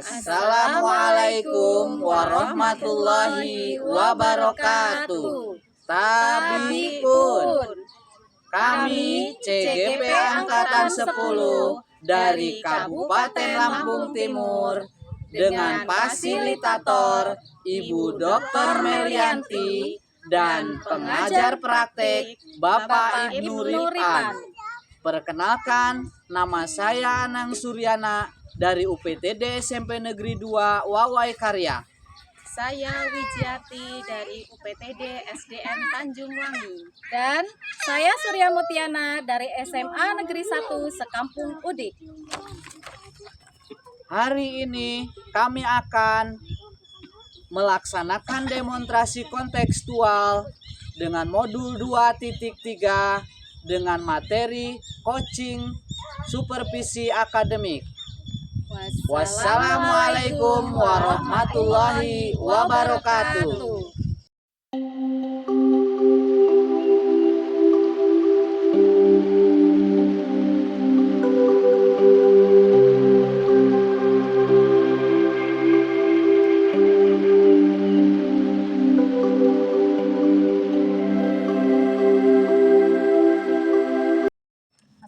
Assalamualaikum warahmatullahi wabarakatuh. Tabikun. Kami CGP Angkatan 10 dari Kabupaten Lampung Timur dengan fasilitator Ibu Dr. Melianti dan pengajar praktek Bapak Ibnu Ripan. Perkenalkan, nama saya Anang Suryana dari UPTD SMP Negeri 2 Wawai Karya. Saya Wijiati dari UPTD SDN Tanjung Wangi. Dan saya Surya Mutiana dari SMA Negeri 1 Sekampung Udik. Hari ini kami akan melaksanakan demonstrasi kontekstual dengan modul 2.3 dengan materi coaching supervisi akademik. Wassalamualaikum warahmatullahi wabarakatuh.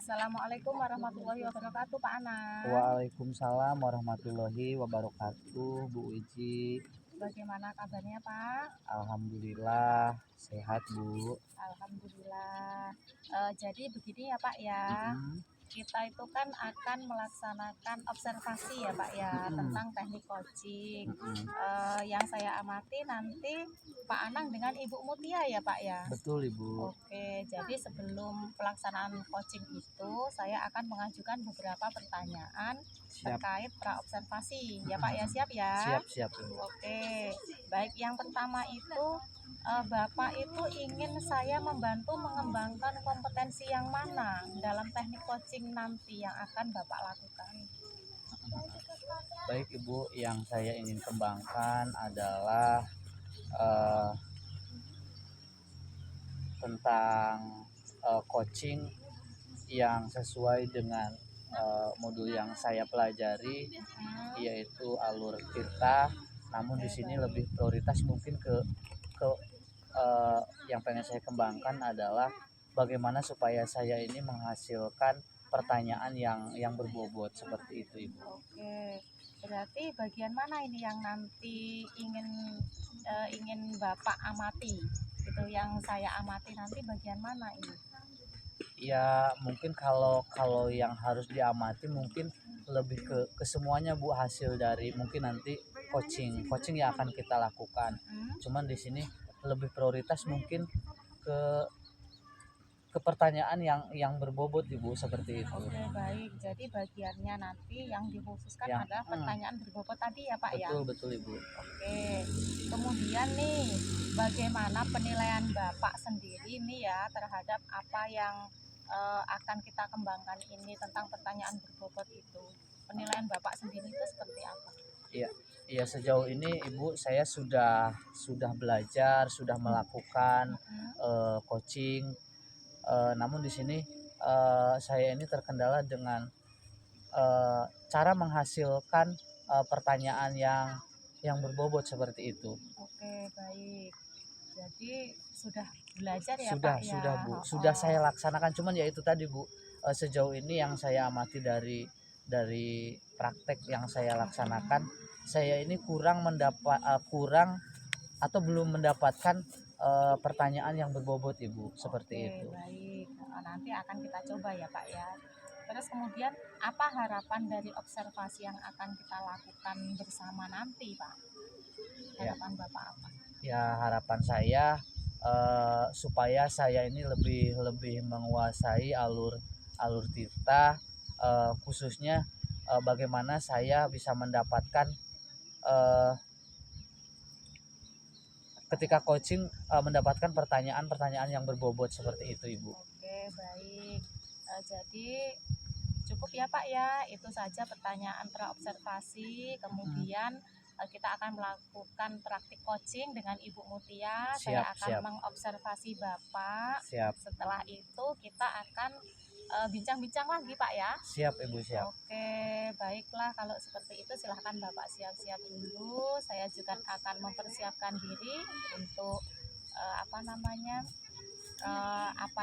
Assalamualaikum warahmatullahi wabarakatuh, Pak Ana. Waalaikumsalam warahmatullahi wabarakatuh, Bu Uji. Bagaimana kabarnya, Pak? Alhamdulillah sehat, Bu. Alhamdulillah. Jadi begini ya, Pak ya. Kita itu kan akan melaksanakan observasi ya, Pak ya, tentang teknik coaching. Yang saya amati nanti Pak Anang dengan Ibu Mutia ya, Pak ya. Betul, Ibu. Oke, jadi sebelum pelaksanaan coaching itu saya akan mengajukan beberapa pertanyaan terkait praobservasi. Ya, Pak ya, siap ya? Siap, Ibu. Oke, baik, yang pertama itu Bapak itu ingin saya membantu mengembangkan kompetensi yang mana dalam teknik coaching nanti yang akan Bapak lakukan? Baik, Ibu, yang saya ingin kembangkan adalah tentang coaching yang sesuai dengan modul yang saya pelajari, yaitu alur tirta. Namun di sini lebih prioritas mungkin ke yang pengen saya kembangkan adalah bagaimana supaya saya ini menghasilkan pertanyaan yang berbobot seperti itu, Ibu. Oke, berarti bagian mana ini yang nanti ingin Bapak amati? Itu yang saya amati nanti bagian mana ini? Ya mungkin kalau yang harus diamati mungkin lebih ke semuanya, Bu, hasil dari mungkin nanti coaching yang akan kita lakukan. Cuman di sini lebih prioritas mungkin ke pertanyaan yang berbobot, Ibu, seperti itu. Oke, baik. Jadi bagiannya nanti yang dikhususkan adalah pertanyaan berbobot tadi ya, Pak ya. Betul, Ibu. Oke. Kemudian nih, bagaimana penilaian Bapak sendiri nih ya terhadap apa yang akan kita kembangkan ini tentang pertanyaan berbobot itu? Penilaian Bapak sendiri itu seperti apa? Iya, sejauh ini, Ibu, saya sudah belajar, sudah melakukan coaching. Namun di sini saya ini terkendala dengan cara menghasilkan pertanyaan yang berbobot seperti itu. Oke, baik. Jadi sudah belajar ya, Sudah, Pak ya? sudah, Bu. Sudah saya laksanakan, cuman ya itu tadi, Bu. Sejauh ini yang saya amati dari praktek yang saya laksanakan, saya ini kurang atau belum mendapatkan pertanyaan yang berbobot, Ibu, seperti itu. Baik, nanti akan kita coba ya, Pak ya. Terus kemudian apa harapan dari observasi yang akan kita lakukan bersama nanti, Pak? Harapan Bapak apa? Ya, harapan saya supaya saya ini lebih menguasai alur tirta, khususnya bagaimana saya bisa mendapatkan ketika coaching mendapatkan pertanyaan yang berbobot seperti itu, Ibu. Oke, baik. Jadi cukup ya, Pak ya, itu saja pertanyaan praobservasi. Kemudian kita akan melakukan praktik coaching dengan Ibu Mutia. Saya akan Siap. mengobservasi Bapak. Siap. Setelah itu kita akan bincang-bincang lagi Pak ya. Siap Ibu, siap. Oke, baiklah kalau seperti itu silahkan Bapak siap-siap dulu. Saya juga akan mempersiapkan diri untuk apa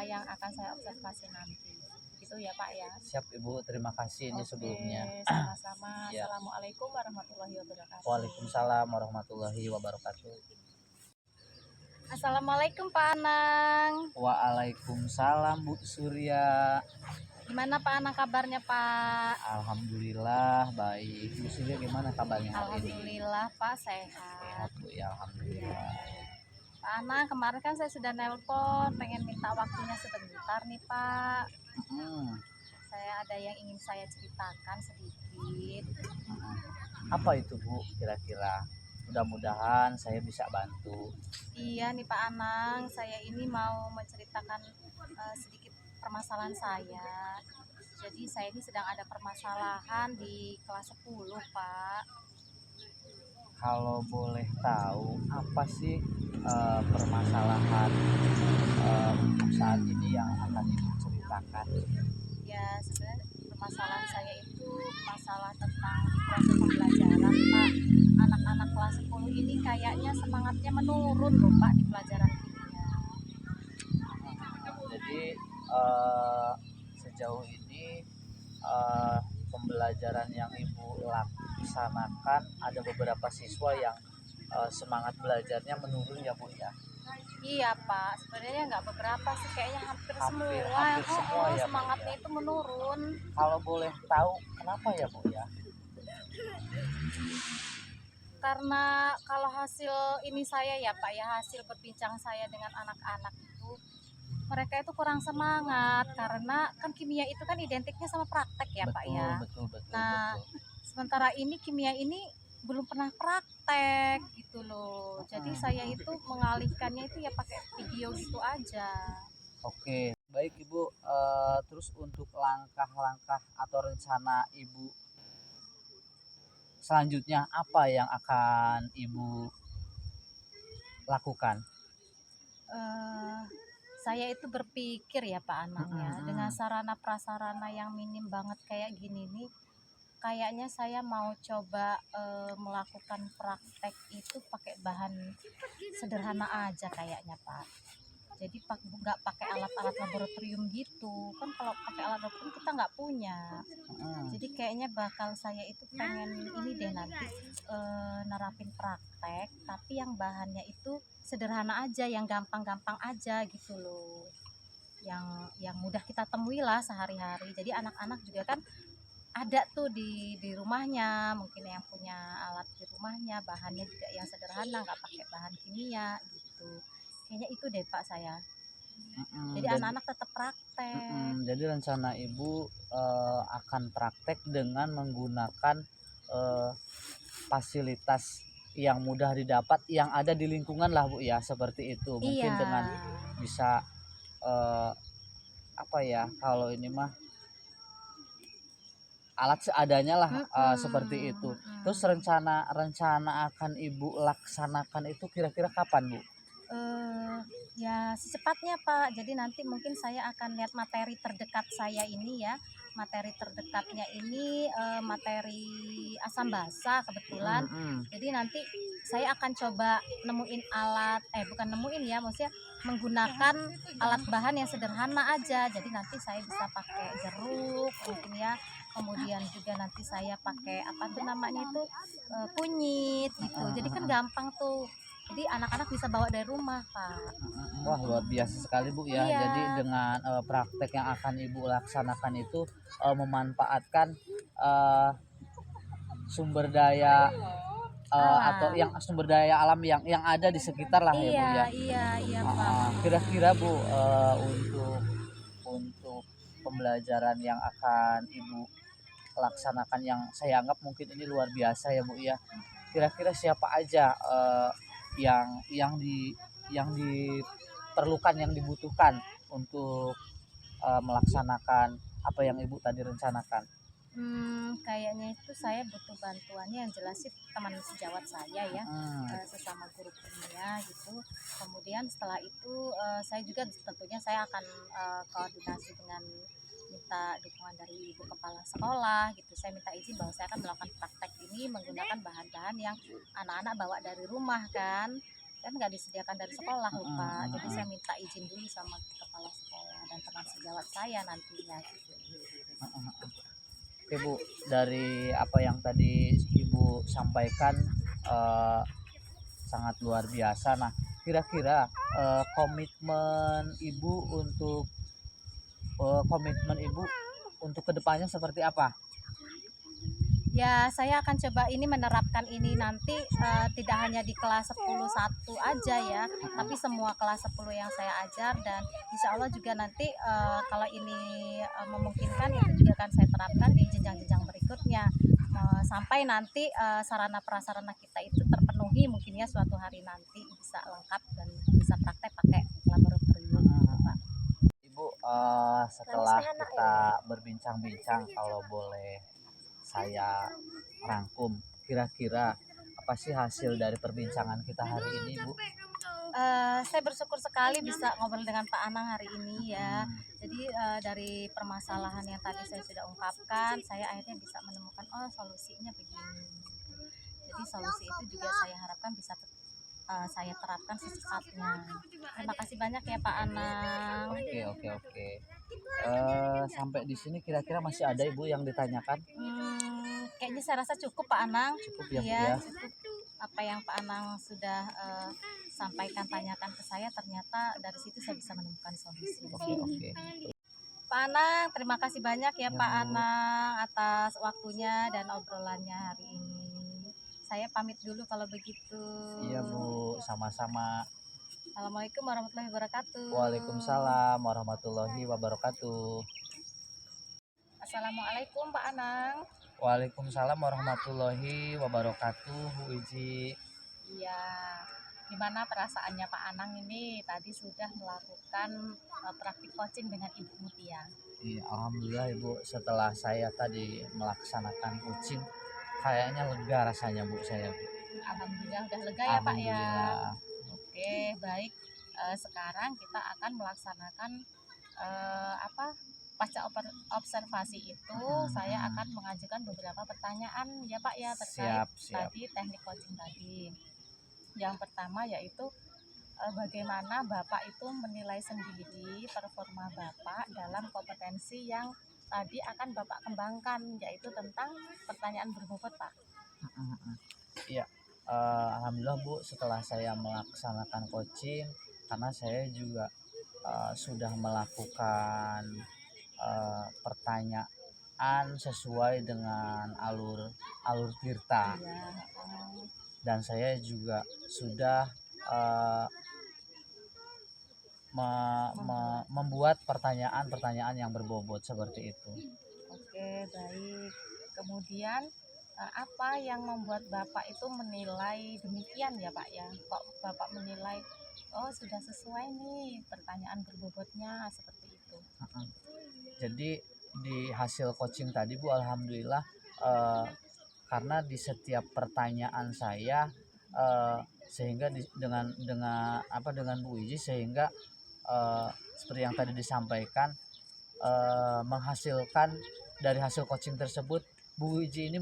yang akan saya observasi nanti. Itu ya Pak ya. Siap Ibu, terima kasih ini Oke, sebelumnya. sama-sama. Ya. Assalamualaikum warahmatullahi wabarakatuh. Waalaikumsalam warahmatullahi wabarakatuh. Assalamualaikum Pak Anang. Waalaikumsalam Bu Surya. Gimana Pak Anang kabarnya Pak? Alhamdulillah baik. Bu Surya gimana kabarnya hari ini? Alhamdulillah Pak sehat. Sehat Bu ya, alhamdulillah. Pak Anang, kemarin kan saya sudah nelpon, pengen minta waktunya sebentar nih Pak. Saya ada yang ingin saya ceritakan sedikit. Apa itu Bu kira-kira? Mudah-mudahan saya bisa bantu. Iya nih Pak Anang, saya ini mau menceritakan sedikit permasalahan saya. Jadi saya ini sedang ada permasalahan di kelas 10 Pak. Kalau boleh tahu apa sih permasalahan untuk saat ini yang akan Ibu ceritakan? Ya sebenarnya permasalahan saya itu masalah tentang proses pembelajaran Pak. Anak-anak kelas 10 ini kayaknya semangatnya menurun loh Pak di pelajaran kimia. Jadi sejauh ini pembelajaran yang Ibu laksanakan ada beberapa siswa yang semangat belajarnya menurun ya Bu ya. Iya Pak, sebenarnya nggak beberapa sih, kayaknya hampir Hampir semua semua ya, Bu, semangatnya ya. itu menurun. Kalau boleh tahu kenapa ya Bu ya? Karena kalau hasil ini saya ya Pak ya, hasil berbincang saya dengan anak-anak itu, mereka itu kurang semangat karena kan kimia itu kan identiknya sama praktek ya Pak ya. Betul. Nah, sementara ini kimia ini belum pernah praktek gitu loh. Jadi saya itu mengalihkannya itu ya pakai video gitu aja. Oke, baik Ibu. Terus untuk langkah-langkah atau rencana Ibu selanjutnya apa yang akan Ibu lakukan? Saya itu berpikir ya Pak Anang ya, dengan sarana prasarana yang minim banget kayak gini nih, kayaknya saya mau coba melakukan praktek itu pakai bahan sederhana aja kayaknya Pak. Jadi nggak pakai alat-alat laboratorium gitu kan, kalau pakai alat laboratorium kita nggak punya. Jadi kayaknya bakal saya itu pengen ini deh nanti nerapin praktek tapi yang bahannya itu sederhana aja, yang gampang-gampang aja gitu loh, yang mudah kita temui lah sehari-hari. Jadi anak-anak juga kan ada tuh di rumahnya, mungkin yang punya alat di rumahnya, bahannya juga yang sederhana, nggak pakai bahan kimia gitu. Kayaknya itu deh Pak saya. Jadi anak-anak tetap praktek. Jadi rencana Ibu akan praktek dengan menggunakan fasilitas yang mudah didapat yang ada di lingkungan lah Bu ya, seperti itu. Mungkin dengan bisa kalau ini mah alat seadanya lah, seperti itu. Terus rencana akan Ibu laksanakan itu kira-kira kapan Bu? Ya secepatnya Pak. Jadi nanti mungkin saya akan lihat materi terdekat saya ini ya. Materi terdekatnya ini materi asam basa kebetulan. Jadi nanti saya akan coba nemuin alat, bukan nemuin ya, maksudnya menggunakan alat bahan yang sederhana aja. Jadi nanti saya bisa pakai jeruk mungkin ya. Kemudian juga nanti saya pakai kunyit gitu. Jadi kan gampang tuh. Jadi anak-anak bisa bawa dari rumah Pak. Wah luar biasa sekali Bu ya. Iya. Jadi dengan praktek yang akan Ibu laksanakan itu memanfaatkan sumber daya atau yang sumber daya alam yang ada di sekitar lah ya Bu ya. Iya Pak. Kira-kira Bu untuk pembelajaran yang akan Ibu laksanakan yang saya anggap mungkin ini luar biasa ya Bu ya. Kira-kira siapa aja yang diperlukan, yang dibutuhkan untuk melaksanakan apa yang Ibu tadi rencanakan? Kayaknya itu saya butuh bantuannya, yang jelas sih teman sejawat saya ya, sesama guru kimia gitu. Kemudian setelah itu saya juga tentunya saya akan koordinasi dengan minta dukungan dari ibu kepala sekolah gitu. Saya minta izin bahwa saya akan melakukan praktek ini menggunakan bahan-bahan yang anak-anak bawa dari rumah kan nggak disediakan dari sekolah lupa. Jadi saya minta izin dulu sama kepala sekolah dan teman sejawat saya nantinya gitu. Oke Bu, dari apa yang tadi Ibu sampaikan eh, sangat luar biasa. Nah, kira-kira komitmen Ibu untuk kedepannya seperti apa? Ya, saya akan coba ini menerapkan ini nanti tidak hanya di kelas 10 aja ya, tapi semua kelas 10 yang saya ajar, dan insya Allah juga nanti kalau ini memungkinkan itu juga akan saya terapkan di jenjang-jenjang berikutnya. Sampai nanti sarana prasarana kita itu terpenuhi, mungkin ya suatu hari nanti bisa lengkap dan bisa praktek pakai laboratorium gitu, Pak. Ibu, setelah kita berbincang-bincang, kalau boleh saya rangkum, kira-kira apa sih hasil dari perbincangan kita hari ini, Bu? Saya bersyukur sekali bisa ngobrol dengan Pak Anang hari ini ya. Jadi dari permasalahan yang tadi saya sudah ungkapkan, saya akhirnya bisa menemukan solusinya begini. Jadi solusi itu juga saya harapkan bisa saya terapkan secepatnya. Terima kasih banyak ya Pak Anang. Oke. Sampai di sini kira-kira masih ada Ibu yang ditanyakan? Kayaknya saya rasa cukup Pak Anang. Cukup ya, Bu Iya, ya? cukup. Apa yang Pak Anang sudah sampaikan, tanyakan ke saya, ternyata dari situ saya bisa menemukan solusi. Oke. Pak Anang, terima kasih banyak ya Ya, Pak Bu. Anang atas waktunya dan obrolannya hari ini. Saya pamit dulu kalau begitu. Iya, Bu, sama-sama. Assalamualaikum warahmatullahi wabarakatuh. Waalaikumsalam warahmatullahi wabarakatuh. Assalamualaikum Pak Anang. Waalaikumsalam warahmatullahi wabarakatuh, Bu Iji. Iya, gimana perasaannya Pak Anang ini tadi sudah melakukan praktik coaching dengan Ibu Mutia? Iya, alhamdulillah Ibu, setelah saya tadi melaksanakan coaching, kayaknya lega rasanya Bu saya, Bu. Alhamdulillah udah lega ya Pak ya. Alhamdulillah. Oke, baik. Sekarang kita akan melaksanakan pasca observasi itu saya akan mengajukan beberapa pertanyaan ya Pak ya terkait Siap. tadi teknik coaching tadi. Yang pertama yaitu bagaimana Bapak itu menilai sendiri performa Bapak dalam kompetensi yang tadi akan Bapak kembangkan, yaitu tentang pertanyaan berbobot Pak. Iya, alhamdulillah Bu, setelah saya melaksanakan coaching, karena saya juga sudah melakukan pertanyaan sesuai dengan alur Tirta, Iya, dan saya juga sudah membuat pertanyaan yang berbobot seperti itu. oke, baik. Kemudian apa yang membuat Bapak itu menilai demikian ya Pak ya? Kok Bapak menilai sudah sesuai nih pertanyaan berbobotnya seperti itu? Jadi di hasil coaching tadi Bu, alhamdulillah karena di setiap pertanyaan saya sehingga dengan Bu Iji, sehingga seperti yang tadi disampaikan, menghasilkan dari hasil coaching tersebut Bu Iji ini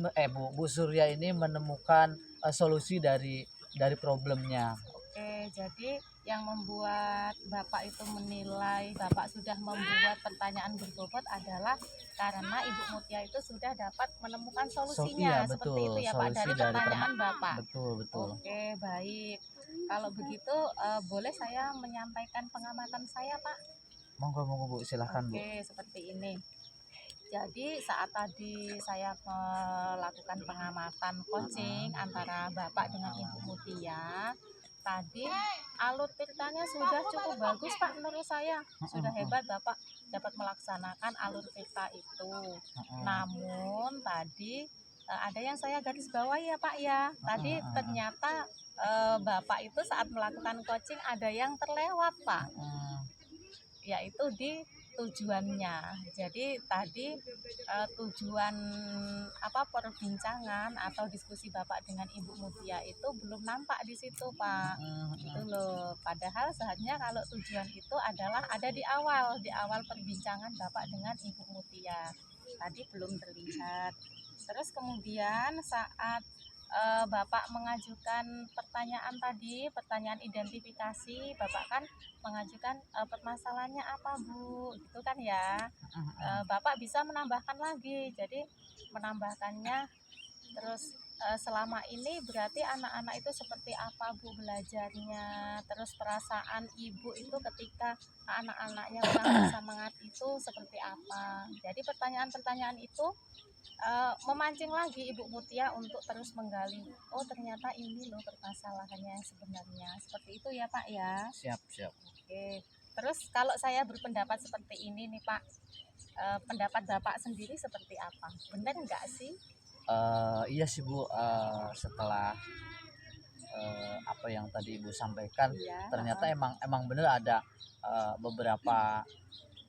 Bu Surya ini menemukan solusi dari problemnya. Oke, jadi yang membuat Bapak itu menilai Bapak sudah membuat pertanyaan berbobot adalah karena Ibu Mutia itu sudah dapat menemukan solusinya, Iya, seperti betul. itu ya Pak, Solusi dari dari pertanyaan Bapak. Betul. Oke, baik. Kalau begitu boleh saya menyampaikan pengamatan saya Pak? Monggo Bu, silahkan Bu. Oke, seperti ini. Jadi saat tadi saya melakukan pengamatan coaching antara Bapak dengan Ibu Mutia, tadi alur ceritanya sudah cukup bagus Pak menurut saya. Sudah hebat Bapak dapat melaksanakan alur cerita itu. Namun tadi ada yang saya garis bawahi ya Pak ya. Tadi ternyata Bapak itu saat melakukan coaching ada yang terlewat Pak. Yaitu di tujuannya. Jadi tadi tujuan perbincangan atau diskusi Bapak dengan Ibu Mutia itu belum nampak di situ, Pak. Itu loh. Padahal seharusnya kalau tujuan itu adalah ada di awal perbincangan Bapak dengan Ibu Mutia. Tadi belum terlihat. Terus kemudian saat Bapak mengajukan pertanyaan tadi, pertanyaan identifikasi, Bapak kan mengajukan permasalahannya apa Bu, gitu kan ya. Bapak bisa menambahkan lagi, jadi menambahkannya terus selama ini berarti anak-anak itu seperti apa Bu belajarnya, terus perasaan ibu itu ketika anak-anaknya kurang semangat itu seperti apa. Jadi pertanyaan-pertanyaan itu memancing lagi Ibu Mutia untuk terus menggali. Oh ternyata ini loh permasalahannya sebenarnya. Seperti itu ya Pak ya. Siap, siap. Oke. Terus kalau saya berpendapat seperti ini nih Pak, pendapat Bapak sendiri seperti apa? Benar nggak sih? Iya sih Bu, setelah apa yang tadi Ibu sampaikan, Iya. ternyata emang bener ada beberapa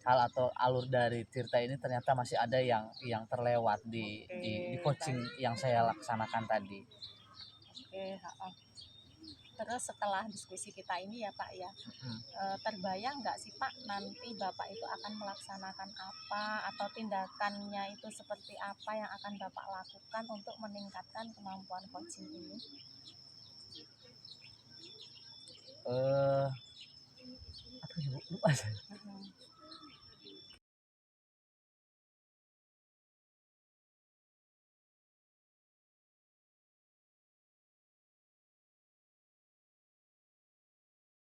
hal atau alur dari cerita ini ternyata masih ada yang terlewat di Oke, coaching baik. yang saya laksanakan tadi. Oke, heeh. Terus setelah diskusi kita ini ya Pak ya, Mm. terbayang nggak sih Pak nanti Bapak itu akan melaksanakan apa atau tindakannya itu seperti apa yang akan Bapak lakukan untuk meningkatkan kemampuan coaching ini? Apa ya Bu? Lupa saya. Mhm.